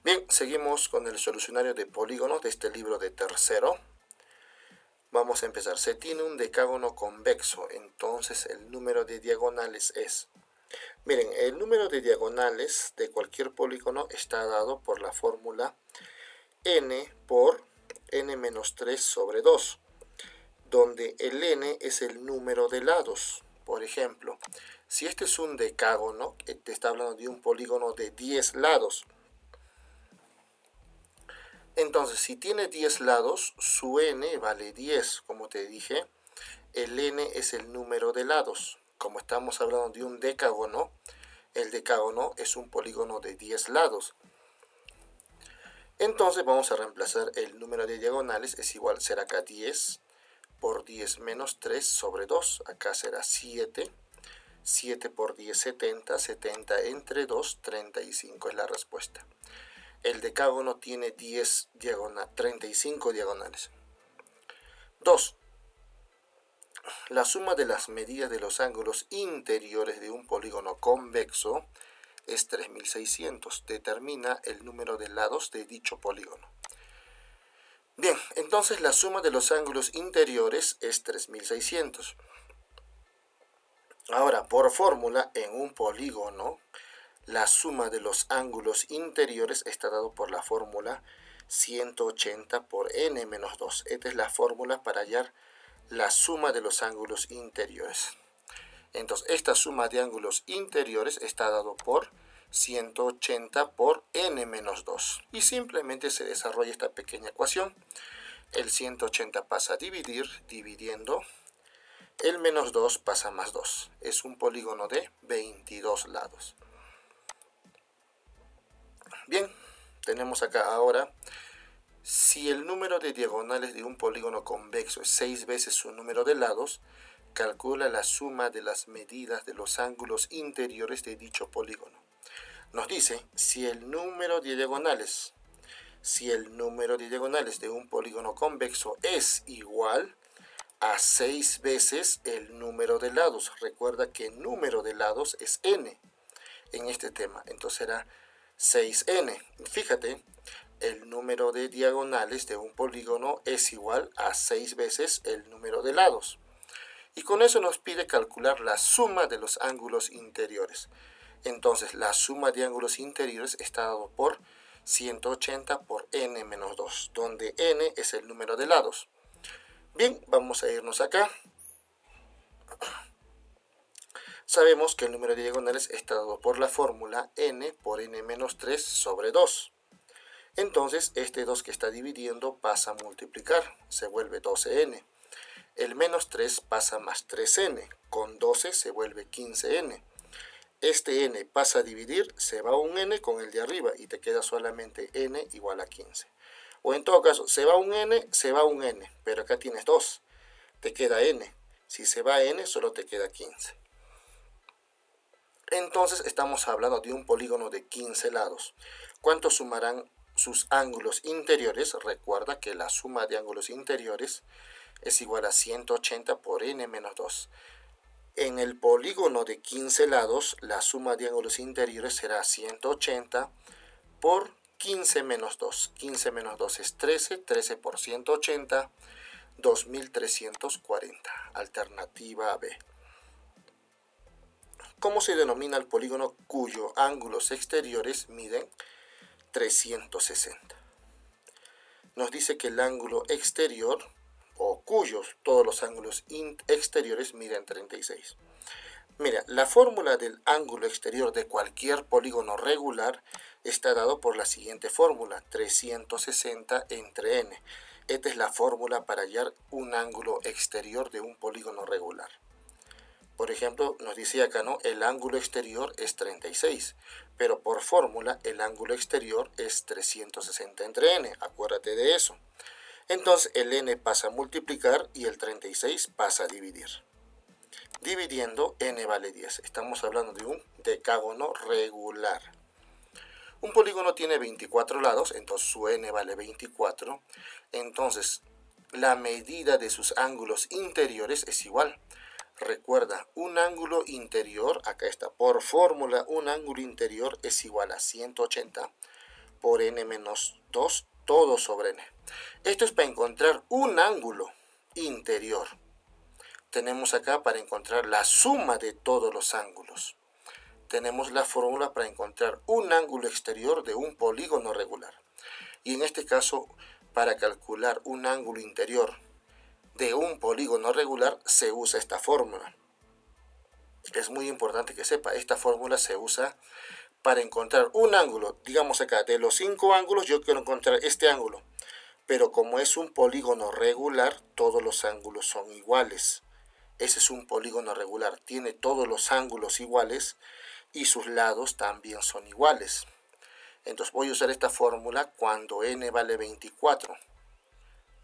Bien, seguimos con el solucionario de polígonos de este libro de tercero. Vamos a empezar. Se tiene un decágono convexo, entonces el número de diagonales es... Miren, el número de diagonales de cualquier polígono está dado por la fórmula n por n menos 3 sobre 2, donde el n es el número de lados. Por ejemplo, si este es un decágono, te está hablando de un polígono de 10 lados. Entonces, si tiene 10 lados, su n vale 10, como te dije. El n es el número de lados. Como estamos hablando de un decágono, el decágono es un polígono de 10 lados. Entonces vamos a reemplazar el número de diagonales, es igual, será acá 10 por 10 menos 3 sobre 2. Acá será 7. 7 por 10, 70. 70 entre 2, 35 es la respuesta. El decágono tiene 35 diagonales. 2. La suma de las medidas de los ángulos interiores de un polígono convexo es 3600. Determina el número de lados de dicho polígono. Bien, entonces la suma de los ángulos interiores es 3600. Ahora, por fórmula, en un polígono, la suma de los ángulos interiores está dado por la fórmula 180 por n menos 2. Esta es la fórmula para hallar la suma de los ángulos interiores. Entonces, esta suma de ángulos interiores está dado por 180 por n menos 2. Y simplemente se desarrolla esta pequeña ecuación. El 180 pasa a dividir, dividiendo. El menos 2 pasa a más 2. Es un polígono de 22 lados. Bien, tenemos acá ahora, si el número de diagonales de un polígono convexo es 6 veces su número de lados, calcula la suma de las medidas de los ángulos interiores de dicho polígono. Nos dice, si el número de diagonales de un polígono convexo es igual a 6 veces el número de lados. Recuerda que el número de lados es n en este tema, entonces será 6n. Fíjate, el número de diagonales de un polígono es igual a 6 veces el número de lados. Y con eso nos pide calcular la suma de los ángulos interiores. Entonces, la suma de ángulos interiores está dado por 180 por n menos 2, donde n es el número de lados. Bien, vamos a irnos acá. Sabemos que el número de diagonales está dado por la fórmula n por n menos 3 sobre 2. Entonces, este 2 que está dividiendo pasa a multiplicar, se vuelve 12n. El menos 3 pasa a más 3n, con 12 se vuelve 15n. Este n pasa a dividir, se va un n con el de arriba y te queda solamente n igual a 15. O en todo caso, se va un n, pero acá tienes 2, te queda n. Si se va n, solo te queda 15. Entonces estamos hablando de un polígono de 15 lados. ¿Cuántos sumarán sus ángulos interiores? Recuerda que la suma de ángulos interiores es igual a 180 por n menos 2. En el polígono de 15 lados, la suma de ángulos interiores será 180 por 15 menos 2. 15 menos 2 es 13, 13 por 180, 2340. Alternativa B. ¿Cómo se denomina el polígono cuyos ángulos exteriores miden 360? Nos dice que el ángulo exterior, o cuyos todos los ángulos exteriores miden 36. Mira, la fórmula del ángulo exterior de cualquier polígono regular está dado por la siguiente fórmula, 360 entre n. Esta es la fórmula para hallar un ángulo exterior de un polígono regular. Por ejemplo, nos dice acá, ¿no? El ángulo exterior es 36, pero por fórmula el ángulo exterior es 360 entre n. Acuérdate de eso. Entonces el n pasa a multiplicar y el 36 pasa a dividir. Dividiendo, n vale 10. Estamos hablando de un decágono regular. Un polígono tiene 24 lados, entonces su n vale 24. Entonces, la medida de sus ángulos interiores es igual. Recuerda, un ángulo interior, acá está, por fórmula, un ángulo interior es igual a 180 por n menos 2, todo sobre n. Esto es para encontrar un ángulo interior. Tenemos acá para encontrar la suma de todos los ángulos. Tenemos la fórmula para encontrar un ángulo exterior de un polígono regular. Y en este caso, para calcular un ángulo interior de un polígono regular, se usa esta fórmula. Es muy importante que sepa, esta fórmula se usa para encontrar un ángulo. Digamos acá, de los 5 ángulos, yo quiero encontrar este ángulo. Pero como es un polígono regular, todos los ángulos son iguales. Ese es un polígono regular, tiene todos los ángulos iguales y sus lados también son iguales. Entonces voy a usar esta fórmula cuando n vale 24.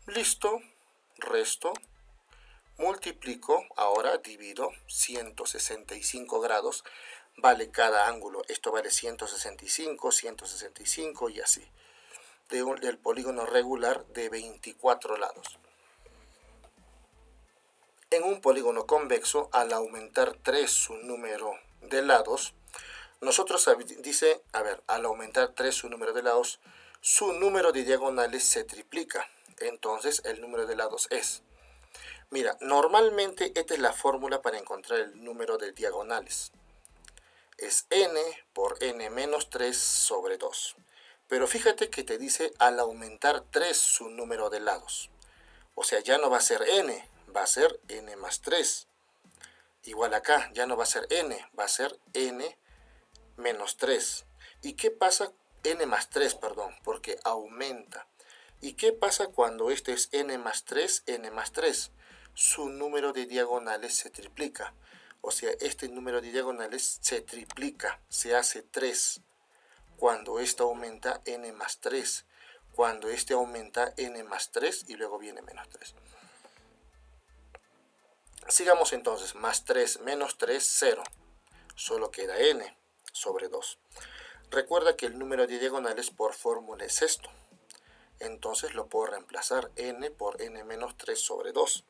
Listo, resto, multiplico, ahora divido 165 grados, vale cada ángulo. Esto vale 165, 165 y así. Del polígono regular de 24 lados. En un polígono convexo, al aumentar 3 su número de lados, nosotros dice, al aumentar 3 su número de lados, su número de diagonales se triplica. Entonces el número de lados es, mira, normalmente esta es la fórmula para encontrar el número de diagonales. Es n por n menos 3 sobre 2. Pero fíjate que te dice al aumentar 3 su número de lados. O sea, ya no va a ser n, va a ser n más 3. Igual acá, ya no va a ser n, va a ser n menos 3. ¿Y qué pasa? N más 3, perdón, porque aumenta. ¿Y qué pasa cuando este es n más 3, n más 3? Su número de diagonales se triplica. O sea, este número de diagonales se triplica, se hace 3. Cuando esto aumenta, n más 3. Cuando este aumenta, n más 3 y luego viene menos 3. Sigamos entonces, más 3 menos 3, 0. Solo queda n sobre 2. Recuerda que el número de diagonales por fórmula es esto. Entonces lo puedo reemplazar, n por n menos 3 sobre 2.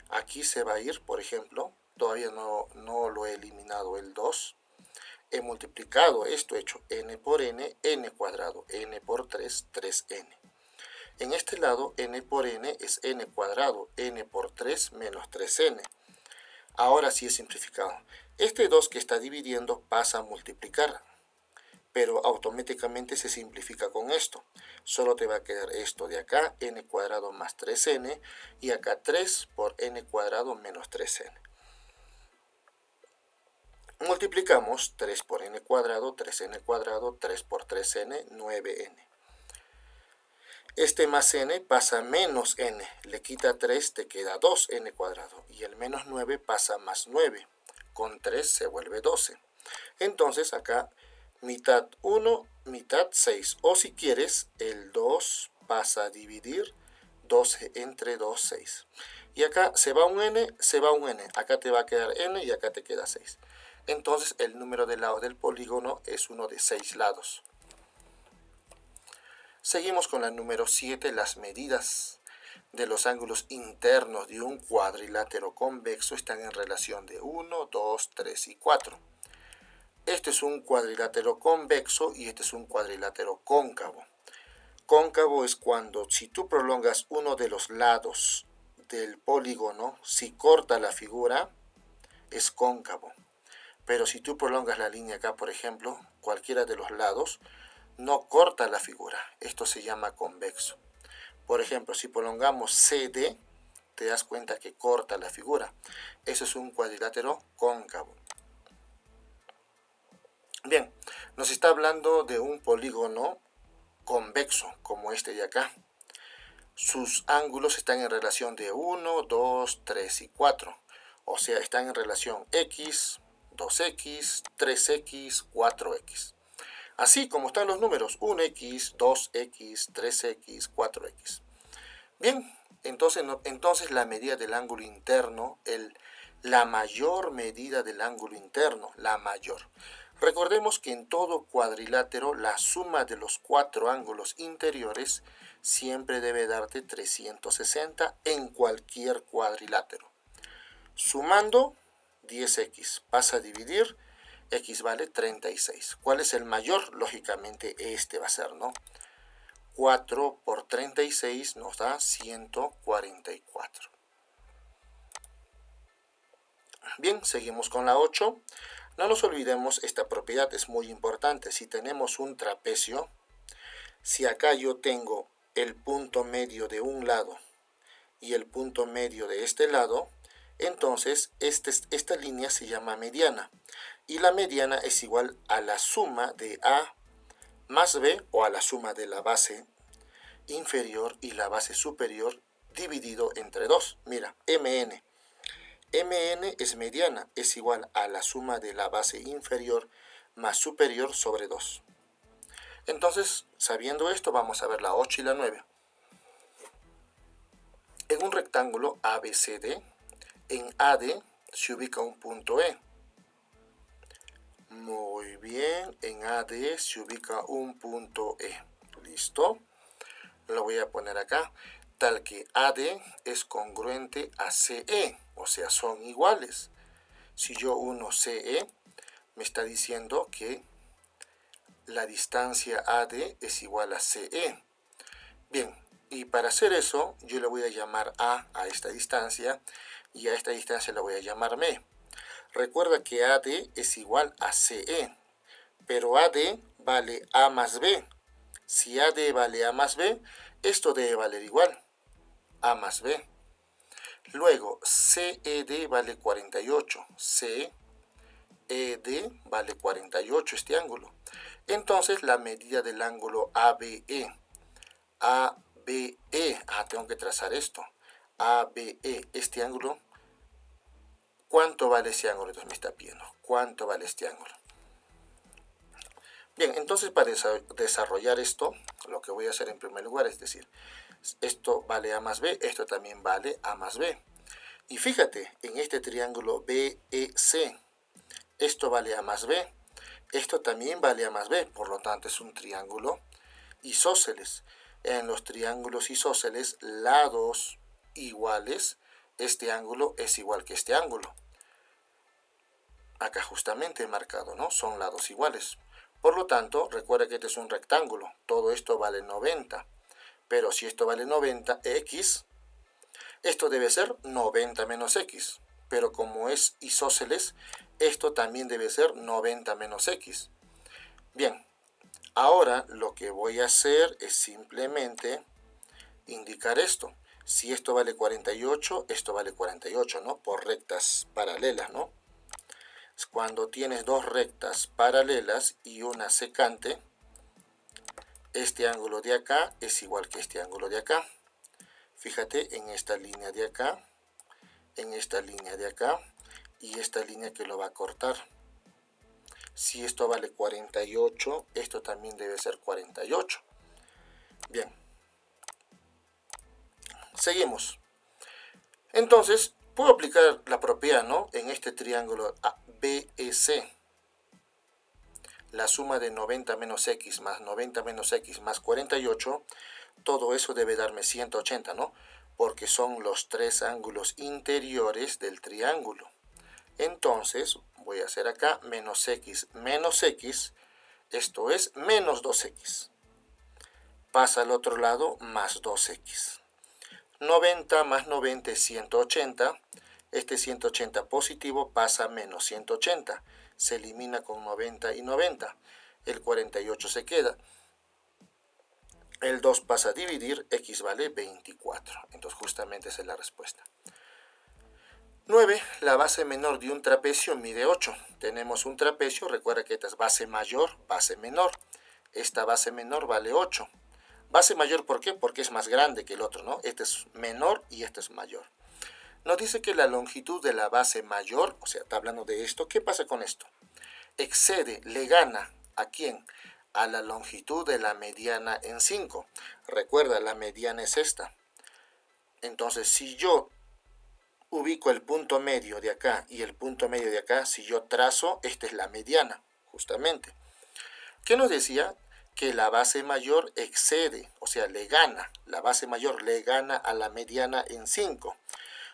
Aquí se va a ir, por ejemplo, todavía no lo he eliminado el 2. He multiplicado esto, he hecho n por n, n cuadrado, n por 3, 3n. En este lado, n por n es n cuadrado, n por 3 menos 3n. Ahora sí he simplificado. Este 2 que está dividiendo pasa a multiplicar, pero automáticamente se simplifica con esto. Solo te va a quedar esto de acá, n cuadrado más 3n, y acá 3 por n cuadrado menos 3n. Multiplicamos 3 por n cuadrado, 3n cuadrado, 3 por 3n, 9n. Este más n pasa a menos n, le quita 3, te queda 2n cuadrado. Y el menos 9 pasa a más 9, con 3 se vuelve 12. Entonces acá mitad 1, mitad 6. O si quieres, el 2 pasa a dividir 12 entre 2, 6. Y acá se va un n, se va un n. Acá te va a quedar n y acá te queda 6. Entonces el número de lados del polígono es uno de 6 lados. Seguimos con la número 7, las medidas de los ángulos internos de un cuadrilátero convexo están en relación de 1, 2, 3 y 4. Este es un cuadrilátero convexo y este es un cuadrilátero cóncavo. Cóncavo es cuando si tú prolongas uno de los lados del polígono, si corta la figura, es cóncavo. Pero si tú prolongas la línea acá, por ejemplo, cualquiera de los lados, no corta la figura. Esto se llama convexo. Por ejemplo, si prolongamos CD, te das cuenta que corta la figura. Eso es un cuadrilátero cóncavo. Bien, nos está hablando de un polígono convexo, como este de acá. Sus ángulos están en relación de 1, 2, 3 y 4. O sea, están en relación X, 2x, 3x, 4x. Así como están los números 1x, 2x, 3x, 4x. Bien, entonces la medida del ángulo interno, la mayor medida del ángulo interno, la mayor. Recordemos que en todo cuadrilátero la suma de los 4 ángulos interiores siempre debe darte 360 en cualquier cuadrilátero. Sumando 10x, pasa a dividir, X vale 36. ¿Cuál es el mayor? Lógicamente este va a ser, ¿no? 4 por 36 nos da 144. Bien, seguimos con la 8. No nos olvidemos, esta propiedad es muy importante. Si tenemos un trapecio, si acá yo tengo el punto medio de un lado y el punto medio de este lado, entonces esta línea se llama mediana. Y la mediana es igual a la suma de A más B, o a la suma de la base inferior y la base superior dividido entre 2. Mira, MN. MN es mediana, es igual a la suma de la base inferior más superior sobre 2. Entonces, sabiendo esto, vamos a ver la 8 y la 9. En un rectángulo ABCD, en AD se ubica un punto E. Muy bien, en AD se ubica un punto E. ¿Listo? Lo voy a poner acá. Tal que AD es congruente a CE, o sea, son iguales. Si yo uno CE, me está diciendo que la distancia AD es igual a CE. Bien, y para hacer eso, yo le voy a llamar A esta distancia, y a esta distancia la voy a llamar M. Recuerda que AD es igual a CE, pero AD vale A más B. Si AD vale A más B, esto debe valer igual, A más B. Luego, CED vale 48. CED vale 48 este ángulo. Entonces, la medida del ángulo ABE. Tengo que trazar esto. ABE, este ángulo. ¿Cuánto vale ese ángulo? Entonces me está pidiendo. ¿Cuánto vale este ángulo? Bien, entonces para desarrollar esto, lo que voy a hacer en primer lugar es decir, esto vale A más B, esto también vale A más B. Y fíjate, en este triángulo BEC, esto vale A más B, esto también vale A más B, por lo tanto es un triángulo isósceles. En los triángulos isósceles, lados iguales, este ángulo es igual que este ángulo. Acá justamente he marcado, ¿no? Son lados iguales. Por lo tanto, recuerda que este es un rectángulo, todo esto vale 90. Pero si esto vale 90, X, esto debe ser 90 menos X. Pero como es isósceles, esto también debe ser 90 menos X. Bien, ahora lo que voy a hacer es simplemente indicar esto. Si esto vale 48, esto vale 48, ¿no? Por rectas paralelas, ¿no? Cuando tienes dos rectas paralelas y una secante, este ángulo de acá es igual que este ángulo de acá. Fíjate en esta línea de acá, en esta línea de acá y esta línea que lo va a cortar. Si esto vale 48, esto también debe ser 48. Bien. Seguimos. Entonces, puedo aplicar la propiedad, ¿no? En este triángulo BEC. La suma de 90 menos X más 90 menos X más 48, todo eso debe darme 180, ¿no? Porque son los tres ángulos interiores del triángulo. Entonces, voy a hacer acá menos X, esto es menos 2X. Pasa al otro lado, más 2X. 90 más 90 es 180. Este 180 positivo pasa a menos 180. Se elimina con 90 y 90. El 48 se queda. El 2 pasa a dividir, X vale 24. Entonces justamente esa es la respuesta. 9. La base menor de un trapecio mide 8. Tenemos un trapecio, recuerda que esta es base mayor, base menor. Esta base menor vale 8. Base mayor, ¿por qué? Porque es más grande que el otro, ¿no? Este es menor y este es mayor. Nos dice que la longitud de la base mayor, o sea, está hablando de esto. ¿Qué pasa con esto? Excede, le gana, ¿a quién? A la longitud de la mediana en 5. Recuerda, la mediana es esta. Entonces, si yo ubico el punto medio de acá y el punto medio de acá, si yo trazo, esta es la mediana, justamente. ¿Qué nos decía? Que la base mayor excede, o sea, le gana. La base mayor le gana a la mediana en 5.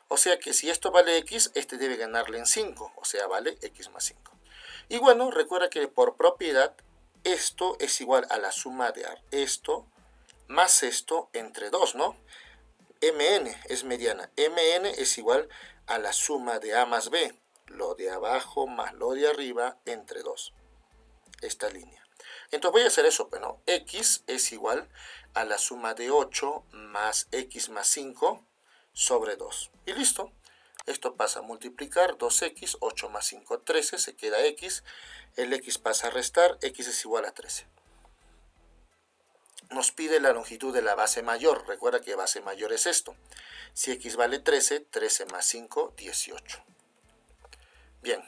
O sea que si esto vale X, este debe ganarle en 5, o sea, vale X más 5. Y bueno, recuerda que por propiedad, esto es igual a la suma de esto más esto entre 2, ¿no? Mn es mediana. Mn es igual a la suma de A más B, lo de abajo más lo de arriba entre 2. Esta línea. Entonces voy a hacer eso, bueno, x es igual a la suma de 8 más x más 5 sobre 2. Y listo. Esto pasa a multiplicar 2x, 8 más 5, 13, se queda x. El x pasa a restar, x es igual a 13. Nos pide la longitud de la base mayor. Recuerda que base mayor es esto. Si x vale 13, 13 más 5, 18. Bien,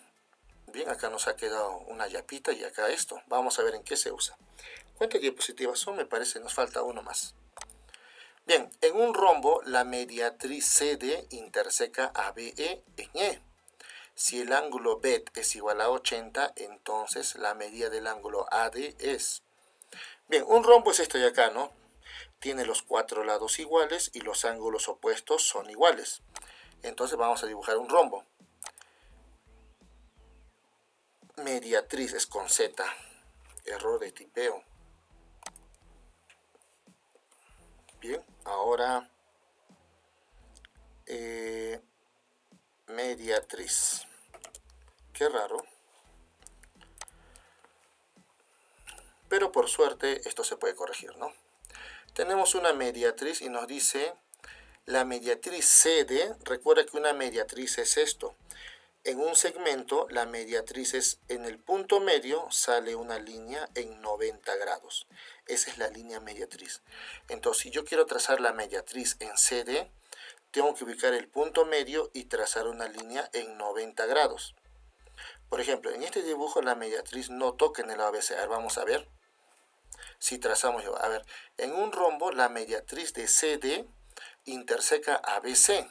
acá nos ha quedado una yapita y acá esto. Vamos a ver en qué se usa. ¿Cuántas diapositivas son? Me parece nos falta uno más. Bien, en un rombo la mediatriz CD interseca a BE en E. Si el ángulo BET es igual a 80, entonces la medida del ángulo AD es... Bien, un rombo es esto de acá, ¿no? Tiene los 4 lados iguales y los ángulos opuestos son iguales. Entonces vamos a dibujar un rombo. Mediatriz es con Z. Error de tipeo. Bien, ahora mediatriz. Qué raro. Pero por suerte esto se puede corregir, ¿no? Tenemos una mediatriz y nos dice la mediatriz CD. Recuerda que una mediatriz es esto. En un segmento, la mediatriz es en el punto medio, sale una línea en 90 grados. Esa es la línea mediatriz. Entonces, si yo quiero trazar la mediatriz en CD, tengo que ubicar el punto medio y trazar una línea en 90 grados. Por ejemplo, en este dibujo la mediatriz no toca en el ABC. A ver, vamos a ver. Si trazamos, a ver, en un rombo la mediatriz de CD interseca ABC.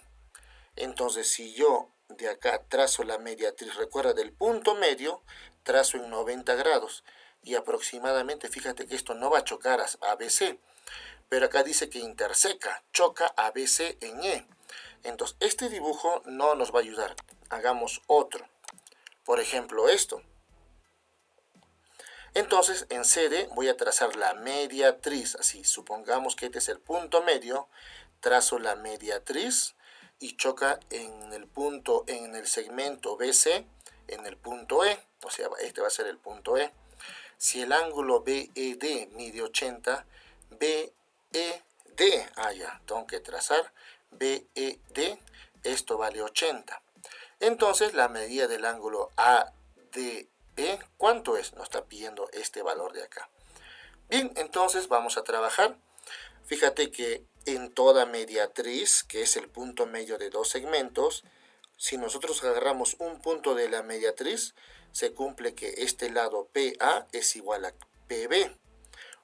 Entonces, si yo de acá trazo la mediatriz, recuerda, del punto medio, trazo en 90 grados. Y aproximadamente, fíjate que esto no va a chocar a ABC. Pero acá dice que interseca, choca ABC en E. Entonces, este dibujo no nos va a ayudar. Hagamos otro. Por ejemplo, esto. Entonces, en CD voy a trazar la mediatriz. Así, supongamos que este es el punto medio. Trazo la mediatriz y choca en el punto, en el segmento BC, en el punto E. O sea, este va a ser el punto E. Si el ángulo BED mide 80, BED, ya, tengo que trazar BED, esto vale 80. Entonces, la medida del ángulo ADE, ¿cuánto es? Nos está pidiendo este valor de acá. Bien, entonces vamos a trabajar. Fíjate que en toda mediatriz, que es el punto medio de dos segmentos, si nosotros agarramos un punto de la mediatriz, se cumple que este lado PA es igual a PB.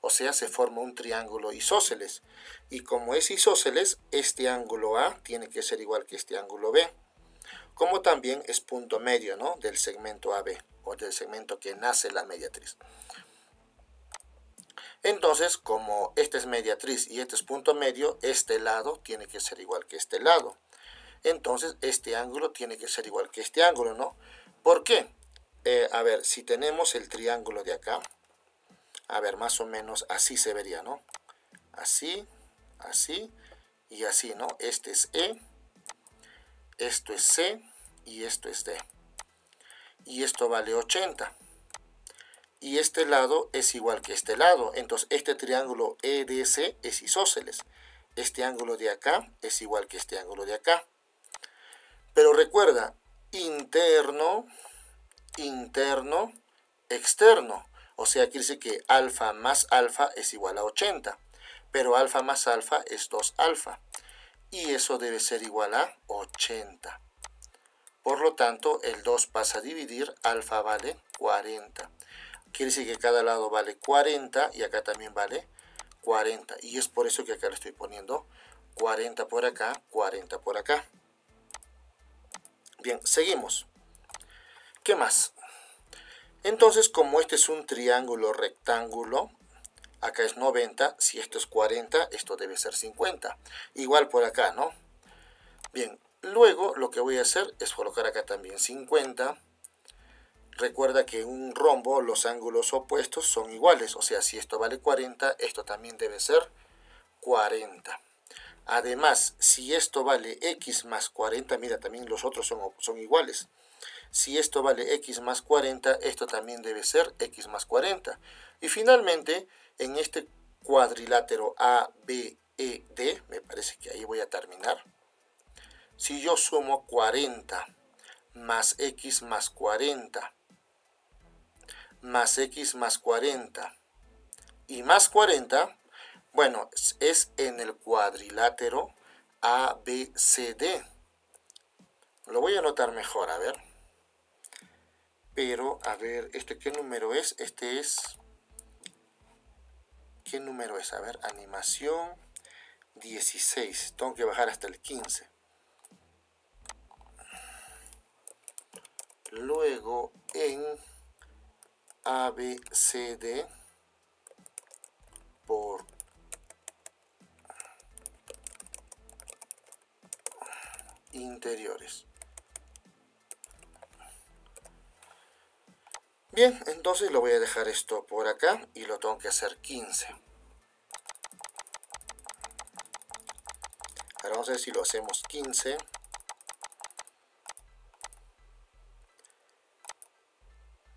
O sea, se forma un triángulo isósceles. Y como es isósceles, este ángulo A tiene que ser igual que este ángulo B. Como también es punto medio, ¿no?, del segmento AB, o del segmento que nace la mediatriz. Entonces, como esta es mediatriz y este es punto medio, este lado tiene que ser igual que este lado. Entonces, este ángulo tiene que ser igual que este ángulo, ¿no? ¿Por qué? A ver, si tenemos el triángulo de acá, a ver, más o menos así se vería, ¿no? Así, así y así, ¿no? Este es E, esto es C y esto es D. Y esto vale 80. Y este lado es igual que este lado. Entonces, este triángulo EDC es isósceles. Este ángulo de acá es igual que este ángulo de acá. Pero recuerda, interno, interno, externo. O sea, quiere decir que alfa más alfa es igual a 80. Pero alfa más alfa es 2 alfa. Y eso debe ser igual a 80. Por lo tanto, el 2 pasa a dividir, alfa vale 40. Quiere decir que cada lado vale 40 y acá también vale 40. Y es por eso que acá le estoy poniendo 40 por acá, 40 por acá. Bien, seguimos. ¿Qué más? Entonces, como este es un triángulo rectángulo, acá es 90, si esto es 40, esto debe ser 50. Igual por acá, ¿no? Bien, luego lo que voy a hacer es colocar acá también 50. Recuerda que en un rombo los ángulos opuestos son iguales, o sea, si esto vale 40, esto también debe ser 40. Además, si esto vale x más 40, mira, también los otros son iguales. Si esto vale x más 40, esto también debe ser x más 40. Y finalmente, en este cuadrilátero ABED, me parece que ahí voy a terminar. Si yo sumo 40 más x más 40, más x más 40 y más 40, bueno, es en el cuadrilátero ABCD. Lo voy a anotar mejor, a ver. Pero, a ver, ¿este qué número es? Este es... ¿Qué número es? A ver, animación 16. Tengo que bajar hasta el 15. Luego, en ABCD por interiores. Bien, entonces lo voy a dejar esto por acá y lo tengo que hacer 15. Ahora vamos a ver si lo hacemos 15.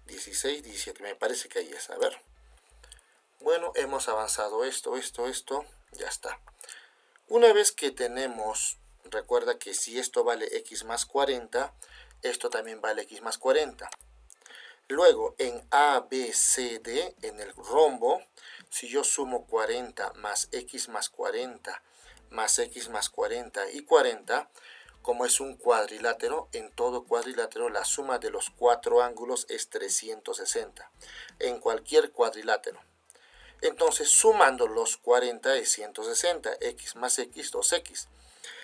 16, 17, me parece que ahí es, a ver. Bueno, hemos avanzado esto, ya está. Una vez que tenemos, recuerda que si esto vale x más 40, esto también vale x más 40. Luego, en ABCD, en el rombo, si yo sumo 40 más x más 40, más x más 40 y 40, como es un cuadrilátero, en todo cuadrilátero la suma de los cuatro ángulos es 360. En cualquier cuadrilátero. Entonces, sumando los 40 es 160. X más x, 2x.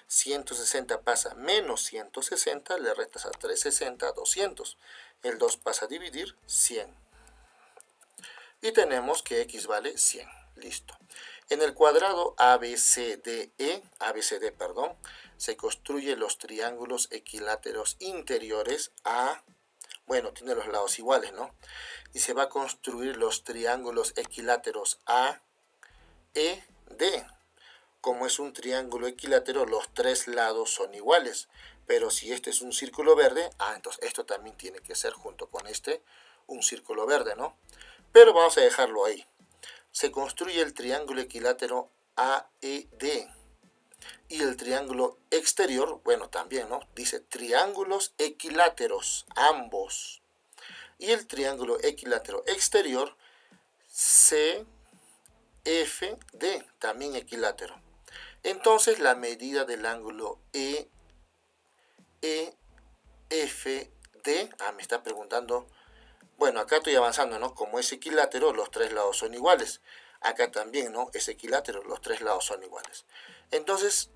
160 pasa menos 160, le restas a 360, 200. El 2 pasa a dividir, 100. Y tenemos que x vale 100. Listo. En el cuadrado ABCD, se construyen los triángulos equiláteros interiores A, bueno, tiene los lados iguales, ¿no? Y se va a construir los triángulos equiláteros A, E, D. Como es un triángulo equilátero, los tres lados son iguales. Pero si este es un círculo verde, entonces esto también tiene que ser junto con este un círculo verde, ¿no? Pero vamos a dejarlo ahí. Se construye el triángulo equilátero AED. Y el triángulo exterior, bueno, también, ¿no? Dice triángulos equiláteros, ambos. Y el triángulo equilátero exterior, CFD, también equilátero. Entonces, la medida del ángulo EFD, me está preguntando, bueno, acá estoy avanzando, ¿no? Como es equilátero, los tres lados son iguales. Acá también, ¿no? Es equilátero, los tres lados son iguales. Entonces,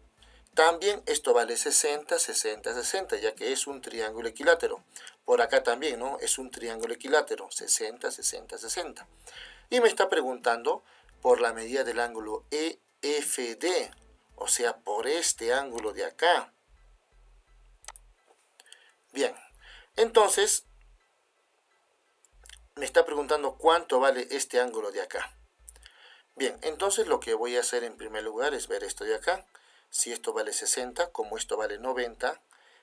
también esto vale 60, 60, 60, ya que es un triángulo equilátero. Por acá también, ¿no? Es un triángulo equilátero, 60, 60, 60. Y me está preguntando por la medida del ángulo EFD, o sea, por este ángulo de acá. Bien, entonces, me está preguntando cuánto vale este ángulo de acá. Bien, entonces lo que voy a hacer en primer lugar es ver esto de acá. Si esto vale 60, como esto vale 90,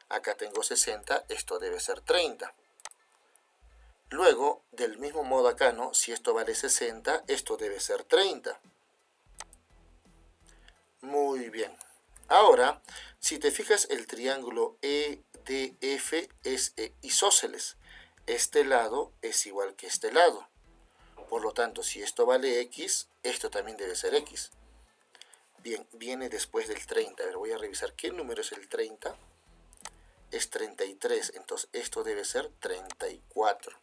acá tengo 60, esto debe ser 30. Luego, del mismo modo acá, ¿no? Si esto vale 60, esto debe ser 30. Muy bien. Ahora, si te fijas, el triángulo EDF es isósceles. Este lado es igual que este lado. Por lo tanto, si esto vale x, esto también debe ser x. Bien, viene después del 30. A ver, voy a revisar qué número es el 30. Es 33, entonces esto debe ser 34.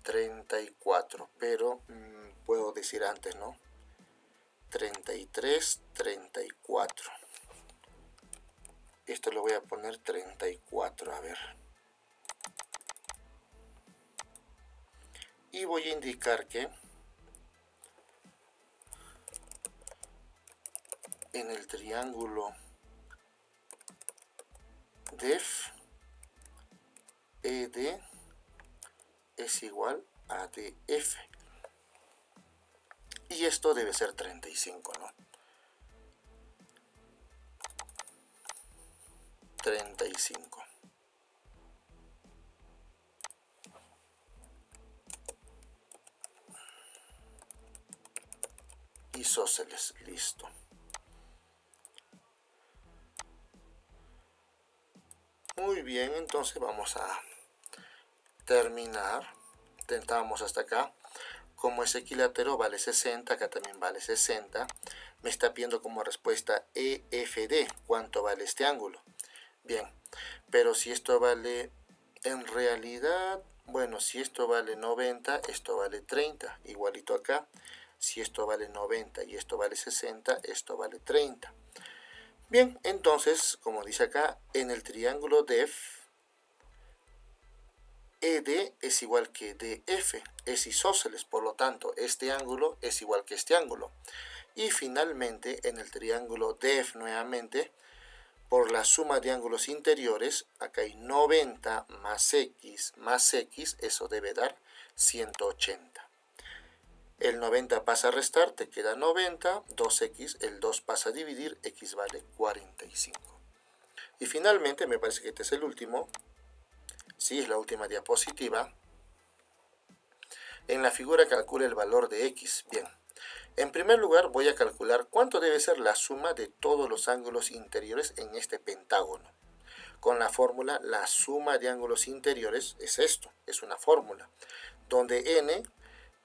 34, pero puedo decir antes, ¿no? 33, 34. Esto lo voy a poner 34, a ver. Y voy a indicar que en el triángulo DEF, ED, es igual a DF. Y esto debe ser 35, ¿no? 35. Isósceles, listo. Muy bien, entonces vamos a terminar. Intentamos hasta acá. Como es equilátero vale 60, acá también vale 60. Me está pidiendo como respuesta EFD, ¿cuánto vale este ángulo? Bien, pero si esto vale, en realidad, bueno, si esto vale 90, esto vale 30, igualito acá. Si esto vale 90 y esto vale 60, esto vale 30. Bien, entonces, como dice acá, en el triángulo DEF, ED es igual que DF, es isósceles, por lo tanto, este ángulo es igual que este ángulo. Y finalmente, en el triángulo DEF nuevamente, por la suma de ángulos interiores, acá hay 90 más X, eso debe dar 180. El 90 pasa a restar, te queda 90, 2X, el 2 pasa a dividir, X vale 45. Y finalmente, me parece que este es el último, sí, es la última diapositiva. En la figura calcula el valor de X. Bien, en primer lugar voy a calcular cuánto debe ser la suma de todos los ángulos interiores en este pentágono. Con la fórmula, la suma de ángulos interiores es esto, es una fórmula, donde n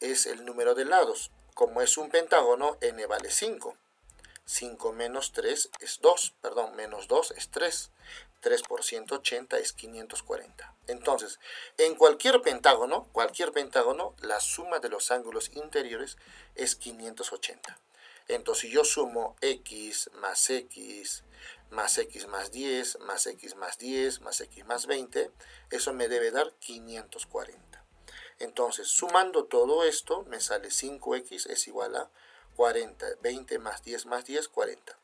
es el número de lados. Como es un pentágono, n vale 5. 5 menos 3 es 2, perdón, menos 2 es 3. 3 por 180 es 540. Entonces, en cualquier pentágono, la suma de los ángulos interiores es 580. Entonces, si yo sumo x más x, más x más 10, más x más 10, más x más 20, eso me debe dar 540. Entonces, sumando todo esto, me sale 5x es igual a 40. 20 más 10 más 10, 40.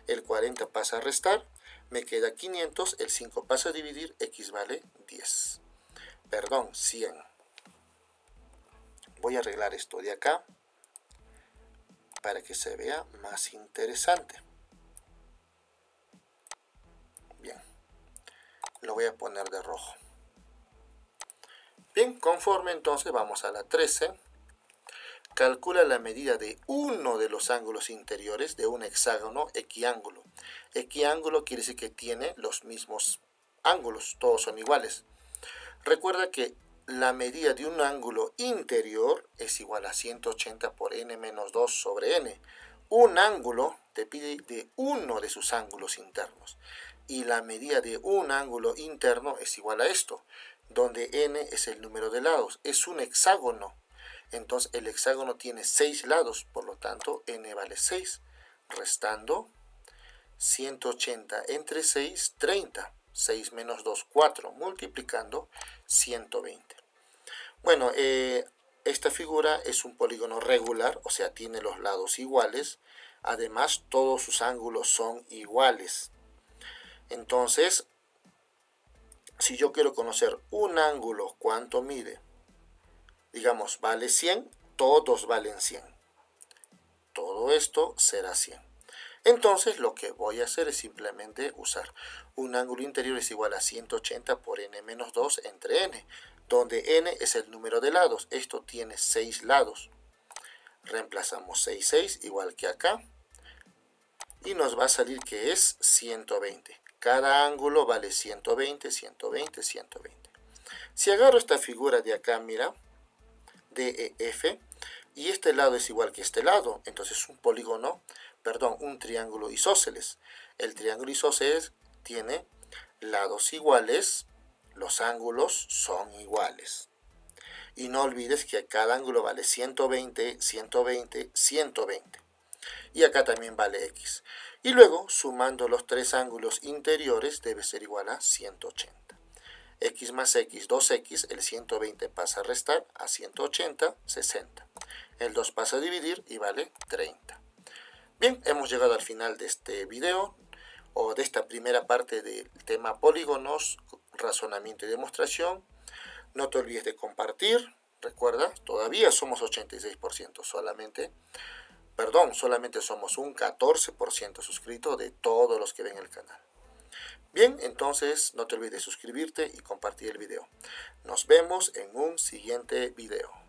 El 40 pasa a restar, me queda 500, el 5 pasa a dividir, x vale 10. Perdón, 100. Voy a arreglar esto de acá para que se vea más interesante. Bien, lo voy a poner de rojo. Bien, conforme entonces vamos a la 13. Calcula la medida de uno de los ángulos interiores de un hexágono equiángulo. Equiángulo quiere decir que tiene los mismos ángulos, todos son iguales. Recuerda que la medida de un ángulo interior es igual a 180 por n menos 2 sobre n. Un ángulo te pide de uno de sus ángulos internos. Y la medida de un ángulo interno es igual a esto, donde n es el número de lados. Es un hexágono. Entonces el hexágono tiene 6 lados, por lo tanto n vale 6. Restando 180 entre 6, 30. 6 menos 2, 4. Multiplicando 120. Bueno, esta figura es un polígono regular, o sea, tiene los lados iguales. Además, todos sus ángulos son iguales. Entonces, si yo quiero conocer un ángulo, ¿cuánto mide? Digamos, vale 100, todos valen 100. Todo esto será 100. Entonces, lo que voy a hacer es simplemente usar un ángulo interior es igual a 180 por n menos 2 entre n, donde n es el número de lados. Esto tiene 6 lados. Reemplazamos 6, 6, igual que acá. Y nos va a salir que es 120. Cada ángulo vale 120, 120, 120. Si agarro esta figura de acá, mira, DEF, y este lado es igual que este lado, entonces es un polígono, perdón, un triángulo isósceles. El triángulo isósceles tiene lados iguales, los ángulos son iguales. Y no olvides que cada ángulo vale 120, 120, 120. Y acá también vale x. Y luego, sumando los tres ángulos interiores, debe ser igual a 180. X más x, 2x, el 120 pasa a restar, a 180, 60. El 2 pasa a dividir y vale 30. Bien, hemos llegado al final de este video, o de esta primera parte del tema polígonos, razonamiento y demostración. No te olvides de compartir. Recuerda, todavía somos 86% solamente. Perdón, solamente somos un 14% suscritos de todos los que ven el canal. Bien, entonces no te olvides de suscribirte y compartir el video. Nos vemos en un siguiente video.